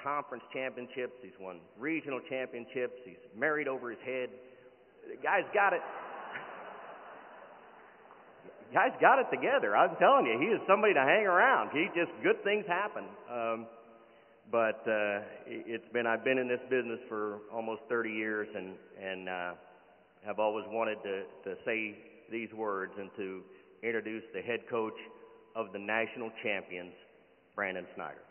conference championships. He's won regional championships. He's married over his head. The guy's got it. Guy's got it together. I'm telling you, he is somebody to hang around. Good things happen. I've been in this business for almost 30 years and have always wanted to say these words and to introduce the head coach of the national champions, Brandon Schneider.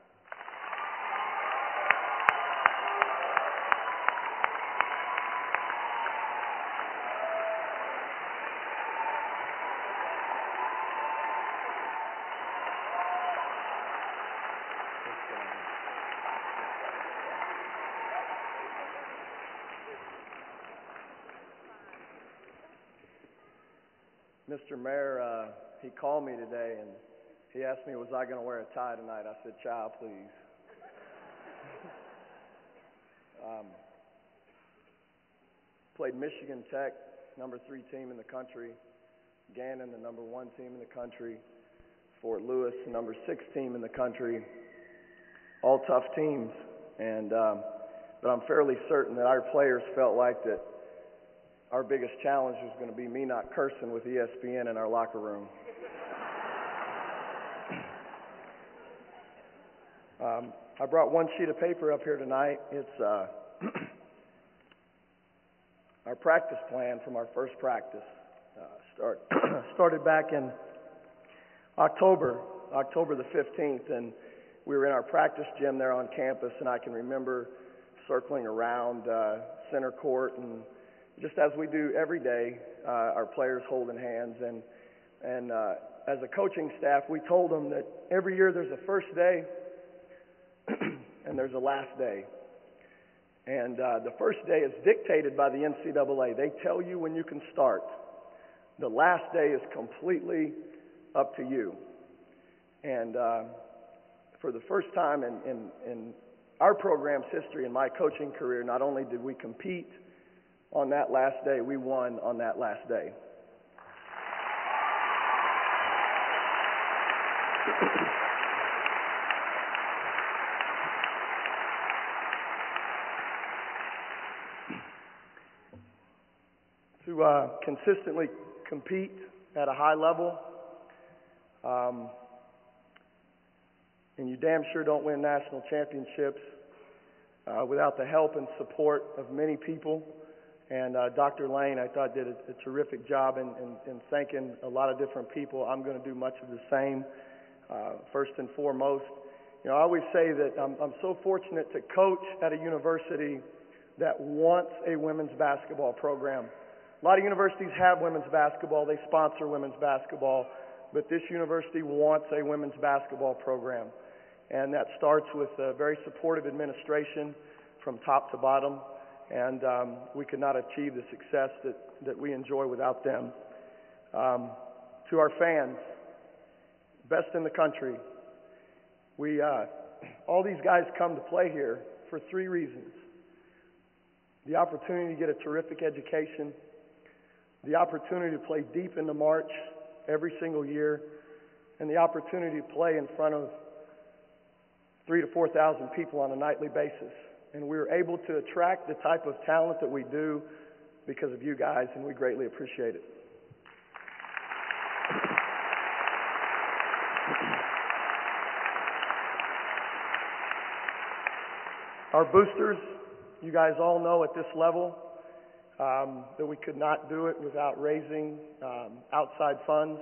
Mr. Mayor, he called me today and he asked me, was I going to wear a tie tonight? I said, child, please. Played Michigan Tech, number 3 team in the country. Gannon, the number 1 team in the country. Fort Lewis, the number 6 team in the country. All tough teams. But I'm fairly certain that our players felt like that our biggest challenge was going to be me not cursing with ESPN in our locker room. I brought one sheet of paper up here tonight. It's our practice plan from our first practice. Started back in October the 15th, and we were in our practice gym there on campus, and I can remember circling around center court, and just as we do every day, our players holding hands, and as a coaching staff, we told them that every year there's a first day and there's a last day. And the first day is dictated by the NCAA. They tell you when you can start. The last day is completely up to you. And for the first time in our program's history, in my coaching career, not only did we compete on that last day, we won on that last day. To consistently compete at a high level, and you damn sure don't win national championships without the help and support of many people. And Dr. Lane, I thought, did a terrific job in thanking a lot of different people. I'm going to do much of the same. First and foremost, I always say that I'm so fortunate to coach at a university that wants a women's basketball program. A lot of universities have women's basketball. They sponsor women's basketball. But this university wants a women's basketball program. And that starts with a very supportive administration from top to bottom. And we could not achieve the success that we enjoy without them. To our fans, best in the country, all these guys come to play here for 3 reasons. The opportunity to get a terrific education, the opportunity to play deep into March every single year, and the opportunity to play in front of 3,000 to 4,000 people on a nightly basis. And we were able to attract the type of talent that we do because of you guys, and we greatly appreciate it. Our boosters, you guys all know at this level that we could not do it without raising outside funds.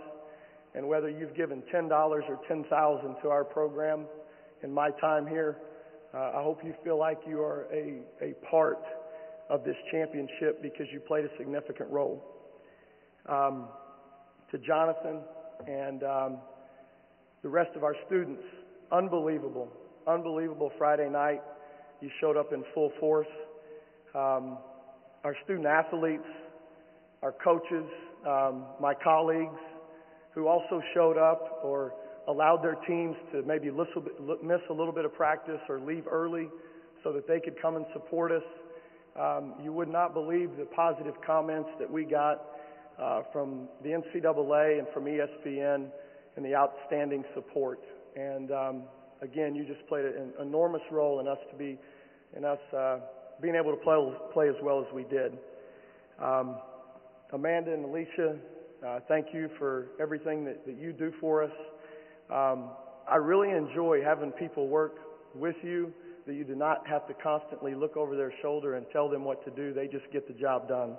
And whether you've given $10 or $10,000 to our program in my time here, I hope you feel like you are a part of this championship because you played a significant role. To Jonathan and the rest of our students, unbelievable Friday night. You showed up in full force. Our student athletes, our coaches, my colleagues who also showed up or allowed their teams to maybe miss a little bit of practice or leave early so that they could come and support us. You would not believe the positive comments that we got from the NCAA and from ESPN and the outstanding support. And again, you just played an enormous role in us being able to play as well as we did. Amanda and Alicia, thank you for everything that you do for us. I really enjoy having people work with you, that you do not have to constantly look over their shoulder and tell them what to do. They just get the job done.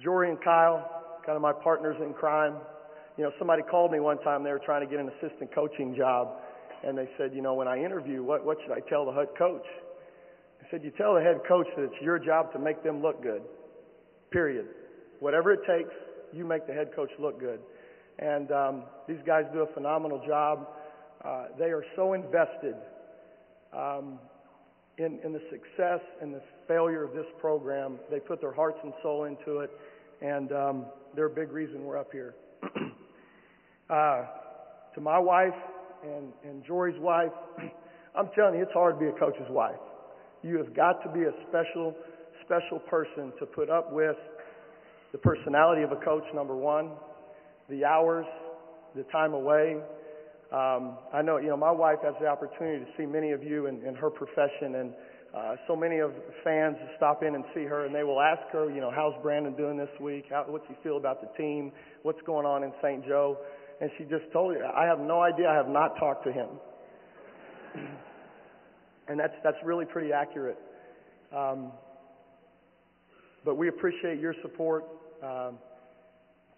Jory and Kyle, kind of my partners in crime. You know, somebody called me one time. They were trying to get an assistant coaching job, and they said, you know, when I interview, what should I tell the head coach? I said, you tell the head coach that it's your job to make them look good, period. Whatever it takes, you make the head coach look good. And these guys do a phenomenal job. They are so invested in the success and the failure of this program. They put their hearts and soul into it, and they're a big reason we're up here. To my wife and Jory's wife, I'm telling you, it's hard to be a coach's wife. You have got to be a special person to put up with the personality of a coach, number one, the hours, the time away. I know, you know, my wife has the opportunity to see many of you in her profession, and so many of the fans stop in and see her, and they will ask her, you know, how's Brandon doing this week? What's he feel about the team? What's going on in St. Joe? And she just told you, I have no idea. I have not talked to him. And that's really pretty accurate. But we appreciate your support.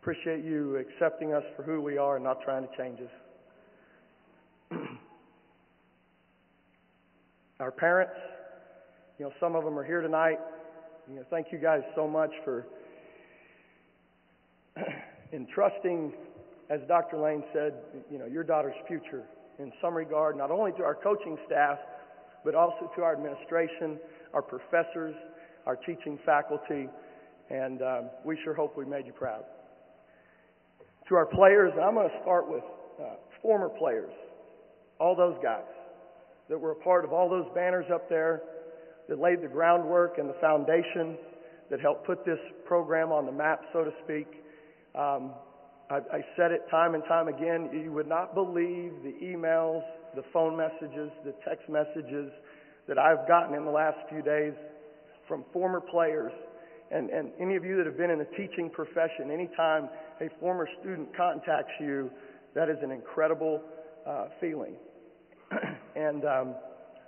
Appreciate you accepting us for who we are and not trying to change us. Our parents, you know, some of them are here tonight. You know, thank you guys so much for entrusting, as Dr. Lane said, you know, your daughter's future in some regard, not only to our coaching staff, but also to our administration, our professors, our teaching faculty, and we sure hope we made you proud. To our players, and I'm going to start with former players, all those guys that were a part of all those banners up there, that laid the groundwork and the foundation that helped put this program on the map, so to speak. I said it time and time again, you would not believe the emails, the phone messages, the text messages that I've gotten in the last few days from former players. And any of you that have been in the teaching profession, anytime a former student contacts you, that is an incredible feeling. And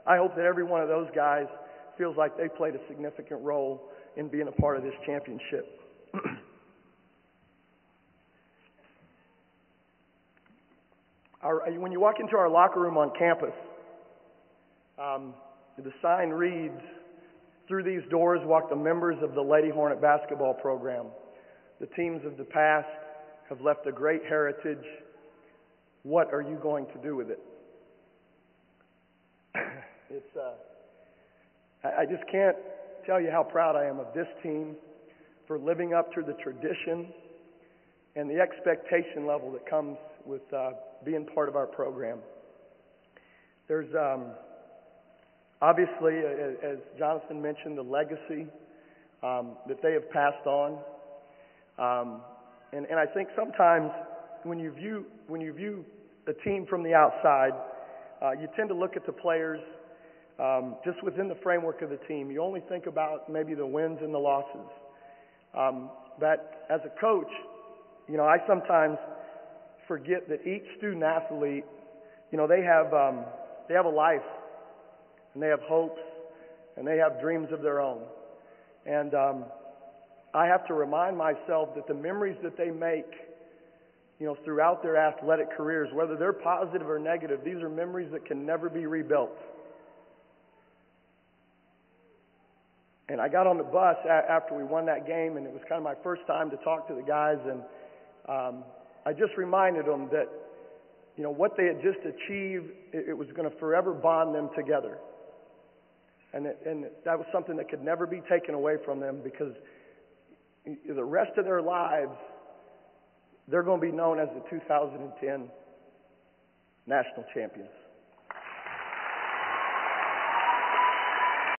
I hope that every one of those guys feels like they played a significant role in being a part of this championship. When you walk into our locker room on campus, the sign reads, "Through these doors walk the members of the Lady Hornet basketball program. The teams of the past have left a great heritage. What are you going to do with it?" I just can't tell you how proud I am of this team for living up to the tradition and the expectation level that comes with being part of our program. There's obviously, as Jonathan mentioned, the legacy that they have passed on. And I think sometimes when you view a team from the outside, you tend to look at the players just within the framework of the team. You only think about maybe the wins and the losses. But as a coach, you know, I sometimes forget that each student athlete, you know, they have a life, and they have hopes, and they have dreams of their own. And I have to remind myself that the memories that they make, you know, throughout their athletic careers, whether they're positive or negative, these are memories that can never be rebuilt. And I got on the bus after we won that game, and it was kind of my first time to talk to the guys, and I just reminded them that, you know, what they had just achieved, it was going to forever bond them together. And that was something that could never be taken away from them, because the rest of their lives, they're going to be known as the 2010 national champions.